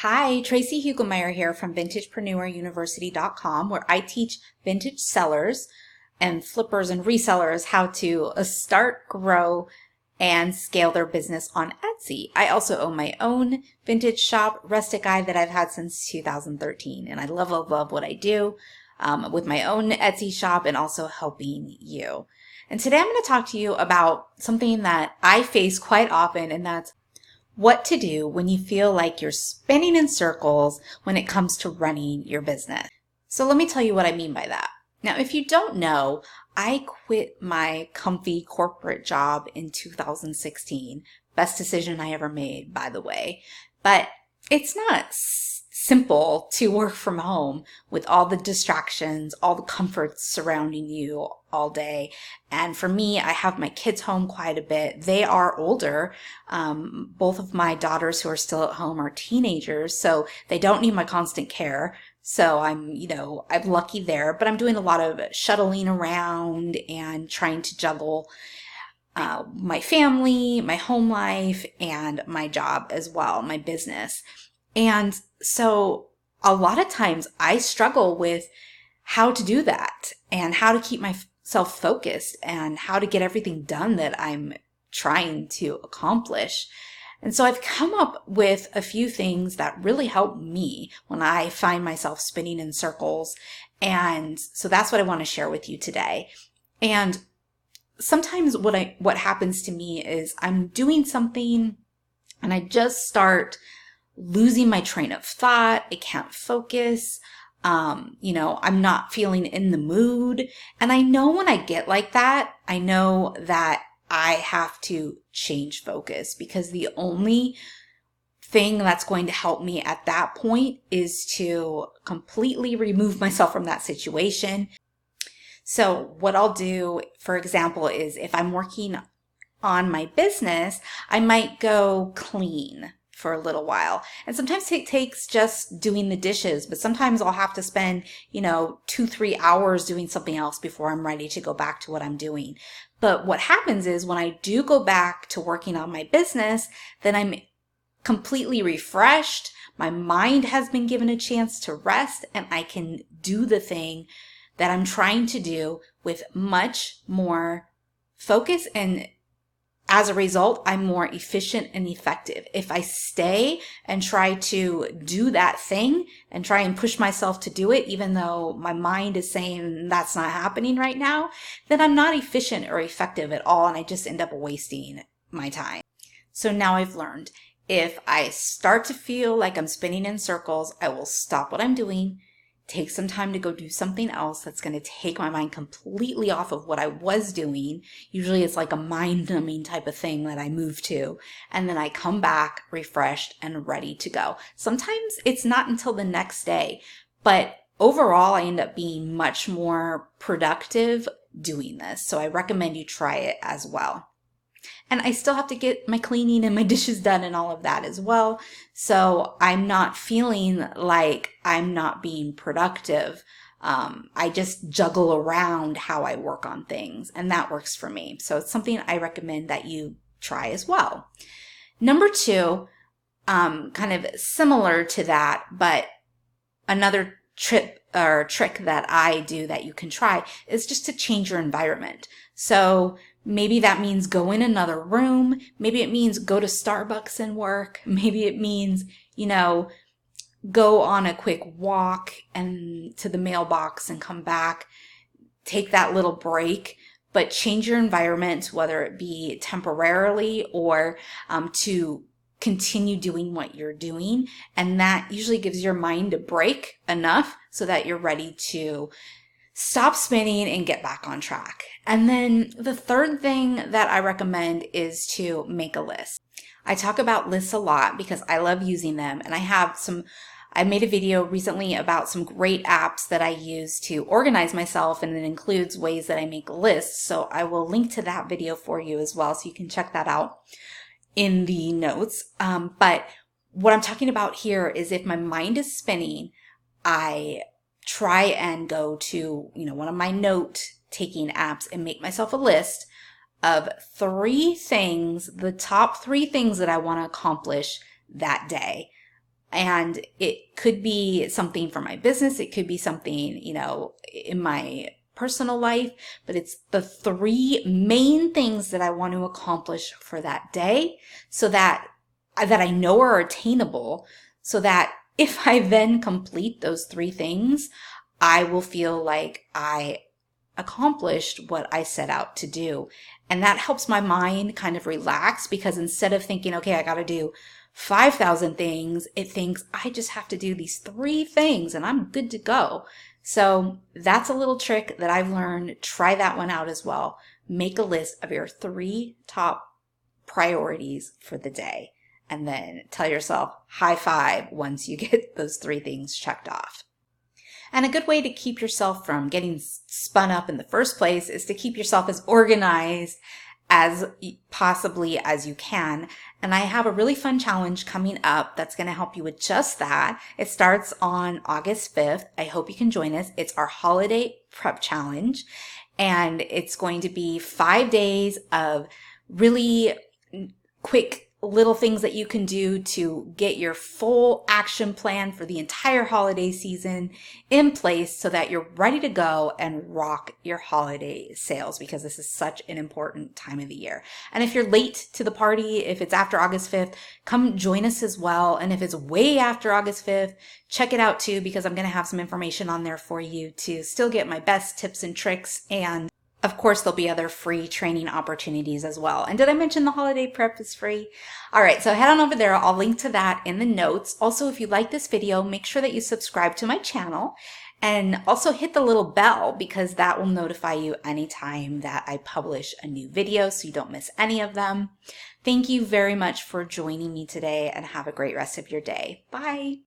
Hi, Tracy Hugelmeyer here from VintagepreneurUniversity.com, where I teach vintage sellers and flippers and resellers how to start, grow, and scale their business on Etsy. I also own my own vintage shop, Rustic Eye, that I've had since 2013, and I love, love, love what I do with my own Etsy shop and also helping you. And today I'm going to talk to you about something that I face quite often, and that's what to do when you feel like you're spinning in circles when it comes to running your business. So let me tell you what I mean by that. Now, if you don't know, I quit my comfy corporate job in 2016. Best decision I ever made, by the way. But it's not simple to work from home with all the distractions, all the comforts surrounding you all day. And for me, I have my kids home quite a bit. They are older. Both of my daughters who are still at home are teenagers, so they don't need my constant care. So I'm lucky there, but I'm doing a lot of shuttling around and trying to juggle my family, my home life, and my job as well, my business. And so a lot of times I struggle with how to do that and how to keep myself focused and how to get everything done that I'm trying to accomplish. And so I've come up with a few things that really help me when I find myself spinning in circles. And so that's what I want to share with you today. And sometimes what happens to me is I'm doing something and I just start losing my train of thought. I can't focus. I'm not feeling in the mood. And I know when I get like that, I know that I have to change focus, because the only thing that's going to help me at that point is to completely remove myself from that situation. So what I'll do, for example, is if I'm working on my business, I might go clean for a little while. And sometimes it takes just doing the dishes, but sometimes I'll have to spend, 2-3 hours doing something else before I'm ready to go back to what I'm doing. But what happens is when I do go back to working on my business, then I'm completely refreshed. My mind has been given a chance to rest, and I can do the thing that I'm trying to do with much more focus, and as a result, I'm more efficient and effective. If I stay and try to do that thing and try and push myself to do it, even though my mind is saying that's not happening right now, then I'm not efficient or effective at all, and I just end up wasting my time. So now I've learned, if I start to feel like I'm spinning in circles, I will stop what I'm doing, take some time to go do something else that's going to take my mind completely off of what I was doing. Usually it's like a mind-numbing type of thing that I move to, and then I come back refreshed and ready to go. Sometimes it's not until the next day, but overall I end up being much more productive doing this. So I recommend you try it as well. And I still have to get my cleaning and my dishes done and all of that as well. So I'm not feeling like I'm not being productive. I just juggle around how I work on things, and that works for me. So it's something I recommend that you try as well. Number 2, kind of similar to that, but another trick that I do that you can try is just to change your environment. So maybe that means go in another room. Maybe it means go to Starbucks and work. Maybe it means, go on a quick walk and to the mailbox and come back. Take that little break, but change your environment, whether it be temporarily or to continue doing what you're doing. And that usually gives your mind a break enough so that you're ready to stop spinning and get back on track. And then the third thing that I recommend is to make a list. I talk about lists a lot because I love using them, and I made a video recently about some great apps that I use to organize myself, and it includes ways that I make lists. So I will link to that video for you as well, so you can check that out in the notes. But what I'm talking about here is if my mind is spinning, I try and go to, one of my note-taking apps and make myself a list of 3 things, the top 3 things that I want to accomplish that day. And it could be something for my business. It could be something, you know, in my personal life, but it's the 3 main things that I want to accomplish for that day so that I know are attainable, so that if I then complete those 3 things, I will feel like I accomplished what I set out to do. And that helps my mind kind of relax, because instead of thinking, okay, I got to do 5,000 things, it thinks I just have to do these 3 things and I'm good to go. So that's a little trick that I've learned. Try that one out as well. Make a list of your 3 top priorities for the day, and then tell yourself high five once you get those 3 things checked off. And a good way to keep yourself from getting spun up in the first place is to keep yourself as organized as possibly as you can. And I have a really fun challenge coming up that's going to help you with just that. It starts on August 5th. I hope you can join us. It's our holiday prep challenge, and it's going to be 5 days of really quick little things that you can do to get your full action plan for the entire holiday season in place so that you're ready to go and rock your holiday sales, because this is such an important time of the year. And if you're late to the party, if it's after August 5th, come join us as well. And if it's way after August 5th, check it out too, because I'm going to have some information on there for you to still get my best tips and tricks. And of course, there'll be other free training opportunities as well. And did I mention the holiday prep is free? All right, so head on over there. I'll link to that in the notes. Also, if you like this video, make sure that you subscribe to my channel, and also hit the little bell, because that will notify you anytime that I publish a new video so you don't miss any of them. Thank you very much for joining me today, and have a great rest of your day. Bye.